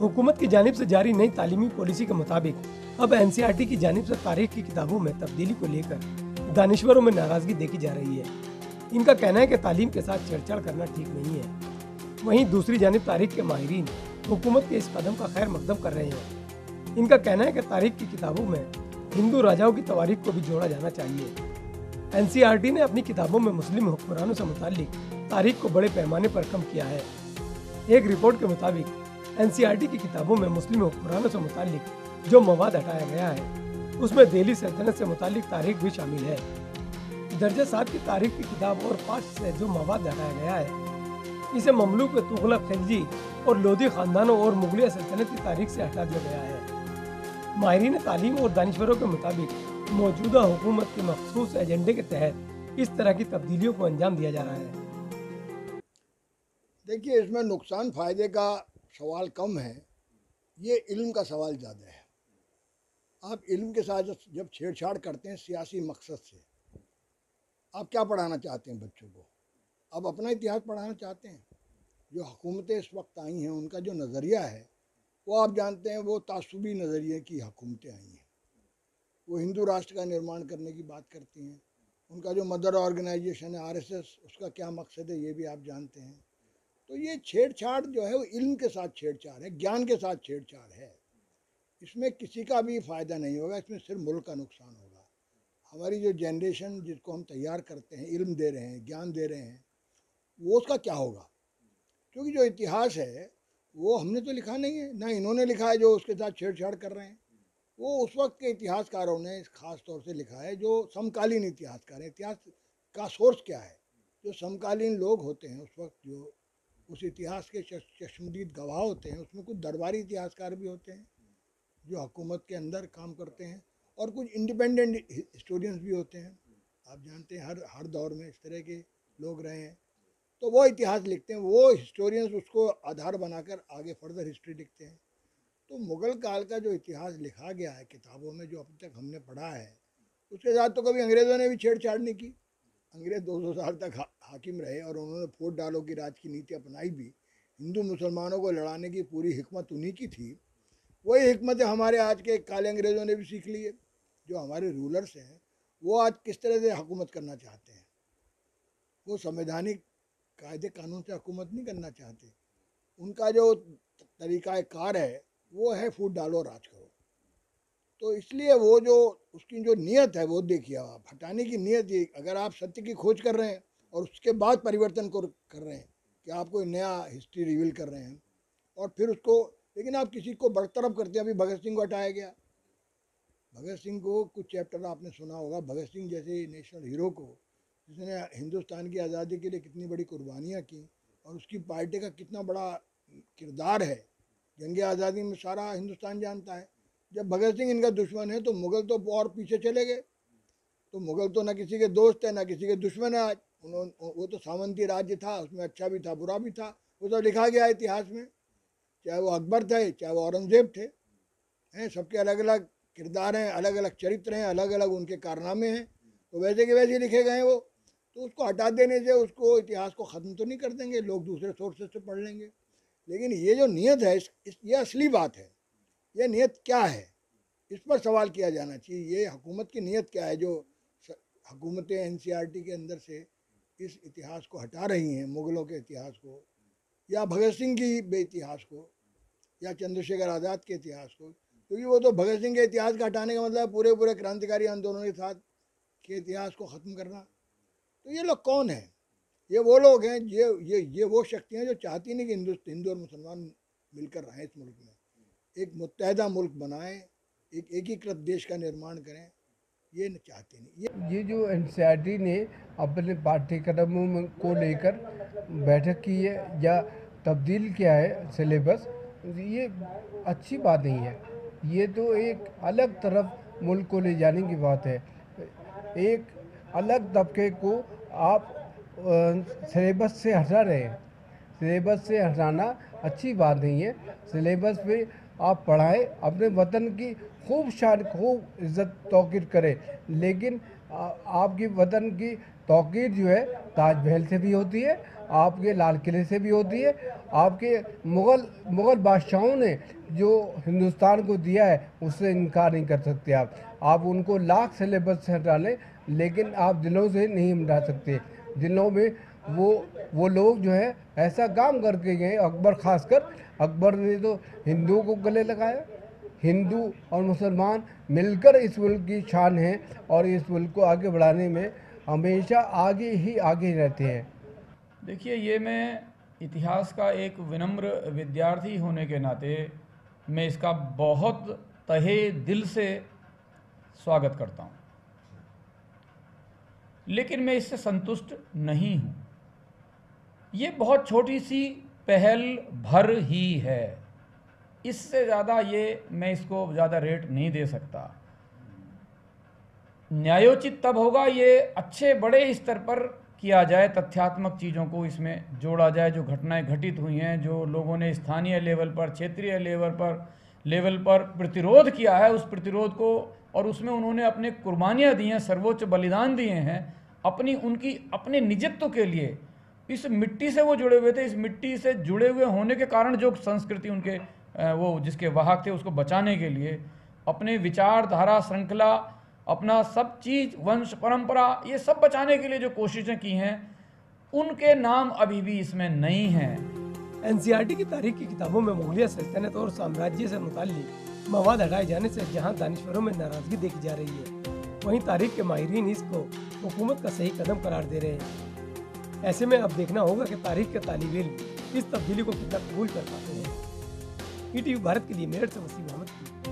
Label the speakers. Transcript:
Speaker 1: हुकूमत की जानिब से जारी नई तालीमी पॉलिसी के मुताबिक अब एनसीईआरटी की जानिब से तारीख की किताबों में तब्दीली को लेकर दानिश्वरों में नाराजगी देखी जा रही है। इनका कहना है कि तालीम के साथ छेड़छाड़ करना ठीक नहीं है। वहीं दूसरी जानिब तारीख के माहिरीन हुकूमत के इस कदम का खैर मकदम कर रहे हैं। इनका कहना है कि तारीख की किताबों में हिंदू राजाओं की तवारीख को भी जोड़ा जाना चाहिए। एनसीईआरटी ने अपनी किताबों में मुस्लिम हुक्मरानों से मुताल्लिक तारीख को बड़े पैमाने पर कम किया है। एक रिपोर्ट के मुताबिक एनसीईआरटी की किताबों में मुस्लिम हुक्मरानों से मुताल्लिक जो मवाद हटाया गया है उसमें दिल्ली सल्तनत से मुताल्लिक तारीख भी शामिल है। दर्जा 7 की तारीख की किताब और 5 से जो मवाद हटाया गया है इसे ममलूक तुगलक खिलजी और लोधी खानदानों और मुगलिया सल्तनत की तारीख से हटा दिया गया है। माहिरीन तालीम और दानिश्वरों के मुताबिक मौजूदा हुकूमत के मखसूस एजेंडे के तहत इस तरह की तब्दीलियों को अंजाम दिया जा रहा है।
Speaker 2: देखिए, इसमें नुकसान फ़ायदे का सवाल कम है, ये इल्म का सवाल ज़्यादा है। आप इल्म के साथ जब छेड़छाड़ करते हैं सियासी मकसद से, आप क्या पढ़ाना चाहते हैं बच्चों को? आप अपना इतिहास पढ़ाना चाहते हैं? जो हुकूमतें इस वक्त आई हैं उनका जो नज़रिया है वो आप जानते हैं, वो तासुबी नज़रिए की हुकूमतें आई हैं। वो हिंदू राष्ट्र का निर्माण करने की बात करती हैं। उनका जो मदर ऑर्गेनाइजेशन है आरएसएस, उसका क्या मकसद है ये भी आप जानते हैं। तो ये छेड़छाड़ जो है वो इल्म के साथ छेड़छाड़ है, ज्ञान के साथ छेड़छाड़ है। इसमें किसी का भी फ़ायदा नहीं होगा, इसमें सिर्फ मुल्क का नुकसान होगा। हमारी जो जनरेशन जिसको हम तैयार करते हैं, इल्म दे रहे हैं, ज्ञान दे रहे हैं, वो उसका क्या होगा? क्योंकि जो इतिहास है वो हमने तो लिखा नहीं है, ना इन्होंने लिखा है जो उसके साथ छेड़छाड़ कर रहे हैं। वो उस वक्त के इतिहासकारों ने ख़ास तौर से लिखा है जो समकालीन इतिहासकार हैं। इतिहास का सोर्स क्या है? जो समकालीन लोग होते हैं उस वक्त, जो उस इतिहास के चश्मदीद गवाह होते हैं, उसमें कुछ दरबारी इतिहासकार भी होते हैं जो हुकूमत के अंदर काम करते हैं, और कुछ इंडिपेंडेंट हिस्टोरियंस भी होते हैं। आप जानते हैं हर दौर में इस तरह के लोग रहे हैं। तो वो इतिहास लिखते हैं, वो हिस्टोरियंस उसको आधार बनाकर आगे फर्दर हिस्ट्री लिखते हैं। तो मुग़ल काल का जो इतिहास लिखा गया है किताबों में, जो अब तक हमने पढ़ा है, उसके साथ तो कभी अंग्रेज़ों ने भी छेड़छाड़ नहीं की। अंग्रेज़ 200 साल तक हाकिम रहे और उन्होंने फौज डालो की राज की नीति अपनाई भी। हिंदू मुसलमानों को लड़ाने की पूरी हिकमत उन्हीं की थी। वही हिकमत हमारे आज के काले अंग्रेज़ों ने भी सीख ली है। जो हमारे रूलर्स हैं वो आज किस तरह से हुकूमत करना चाहते हैं, वो संवैधानिक कायदे कानून से हुकूमत नहीं करना चाहते। उनका जो तरीक़ा कार है वो है फूट डालो राज करो। तो इसलिए वो जो उसकी जो नीयत है वो देखिए, आप हटाने की नीयत, ये अगर आप सत्य की खोज कर रहे हैं और उसके बाद परिवर्तन को कर रहे हैं कि आप कोई नया हिस्ट्री रिवील कर रहे हैं और फिर उसको, लेकिन आप किसी को बरतरफ करते हैं। अभी भगत सिंह को हटाया गया। भगत सिंह को कुछ चैप्टर आपने सुना होगा, भगत सिंह जैसे नेशनल हीरो को, जिसने हिंदुस्तान की आज़ादी के लिए कितनी बड़ी कुर्बानियाँ की और उसकी पार्टी का कितना बड़ा किरदार है जंग आज़ादी में, सारा हिंदुस्तान जानता है। जब भगत सिंह इनका दुश्मन है तो मुग़ल तो और पीछे चले गए। तो मुग़ल तो ना किसी के दोस्त है ना किसी के दुश्मन है। आज वो तो सामंती राज्य था, उसमें अच्छा भी था बुरा भी था, वो तो लिखा गया है इतिहास में। चाहे वो अकबर थे चाहे वो औरंगज़ेब थे, हैं, सबके अलग अलग किरदार हैं, अलग अलग चरित्र हैं, अलग अलग उनके कारनामे हैं। तो वैसे के वैसे लिखे गए हैं वो। तो उसको हटा देने से उसको इतिहास को ख़त्म तो नहीं कर देंगे, लोग दूसरे सोर्सेज से पढ़ लेंगे। लेकिन ये जो नीयत है ये असली बात है। ये नीयत क्या है, इस पर सवाल किया जाना चाहिए। ये हुकूमत की नीयत क्या है जो हुकूमतें एनसीईआरटी के अंदर से इस इतिहास को हटा रही हैं, मुग़लों के इतिहास को या भगत सिंह की इतिहास को या चंद्रशेखर आज़ाद के इतिहास को। क्योंकि वो तो भगत सिंह के इतिहास का हटाने का मतलब पूरे पूरे क्रांतिकारी आंदोलनों के साथ के इतिहास को ख़त्म करना। तो ये लोग कौन हैं? ये वो लोग हैं, ये वो शक्तियाँ जो चाहती नहीं कि हिंदू और मुसलमान मिलकर रहें इस मुल्क में, एक मुत्तहदा मुल्क बनाएं, एक एकीकृत देश का निर्माण करें, ये चाहते नहीं।
Speaker 3: ये जो एनसीईआरटी ने अपने पाठ्यक्रमों को लेकर बैठक की है या तब्दील किया है सिलेबस, ये अच्छी बात नहीं है। ये तो एक अलग तरफ मुल्क को ले जाने की बात है। एक अलग तबके को आप सिलेबस से हटा रहे हैं। सिलेबस से हटाना अच्छी बात नहीं है। सिलेबस पे आप पढ़ाएं, अपने वतन की खूब शान खूब इज़्ज़त तौक़ीर करें, लेकिन आपकी वतन की तौकीर जो है ताजमहल से भी होती है, आपके लाल किले से भी होती है। आपके मुग़ल बादशाहों ने जो हिंदुस्तान को दिया है उससे इनकार नहीं कर सकते आप उनको लाख सिलेबस से हटा लें, लेकिन आप दिलों से नहीं मिटा सकते। दिलों में वो लोग जो है ऐसा काम करके गए, अकबर खासकर, अकबर ने तो हिंदुओं को गले लगाया। हिंदू और मुसलमान मिलकर इस मुल्क की शान है और इस मुल्क को आगे बढ़ाने में हमेशा आगे रहते हैं।
Speaker 4: देखिए, ये मैं इतिहास का एक विनम्र विद्यार्थी होने के नाते मैं इसका बहुत तहे दिल से स्वागत करता हूँ, लेकिन मैं इससे संतुष्ट नहीं हूँ। ये बहुत छोटी सी पहल भर ही है, इससे ज़्यादा मैं इसको ज़्यादा रेट नहीं दे सकता। न्यायोचित तब होगा ये अच्छे बड़े स्तर पर किया जाए, तथ्यात्मक चीज़ों को इसमें जोड़ा जाए, जो घटनाएं घटित हुई हैं, जो लोगों ने स्थानीय लेवल पर, क्षेत्रीय लेवल पर प्रतिरोध किया है, उस प्रतिरोध को, और उसमें उन्होंने अपने कुर्बानियाँ दी हैं, सर्वोच्च बलिदान दिए हैं अपने निजत्व के लिए। इस मिट्टी से वो जुड़े हुए थे, इस मिट्टी से जुड़े हुए होने के कारण जो संस्कृति उनके वो जिसके वाहक थे, उसको बचाने के लिए अपने विचारधारा, श्रृंखला, अपना सब चीज़, वंश परंपरा, ये सब बचाने के लिए जो कोशिशें की हैं, उनके नाम अभी भी इसमें नहीं हैं।
Speaker 1: एनसीईआरटी की तारीख की किताबों में मुगलिया सल्तनत और साम्राज्य से मुताल्लिक मवाद हटाए जाने से जहां दानिश्वरों में नाराजगी देखी जा रही है, वहीं तारीख के माहिरीन इसको हुकूमत का सही कदम करार दे रहे हैं। ऐसे में अब देखना होगा कि तारीख के तालिब इल्म इस तब्दीली को कितना कबूल कर पाते हैं। ईटीवी भारत के लिए मेरठ से वसीम अहमद की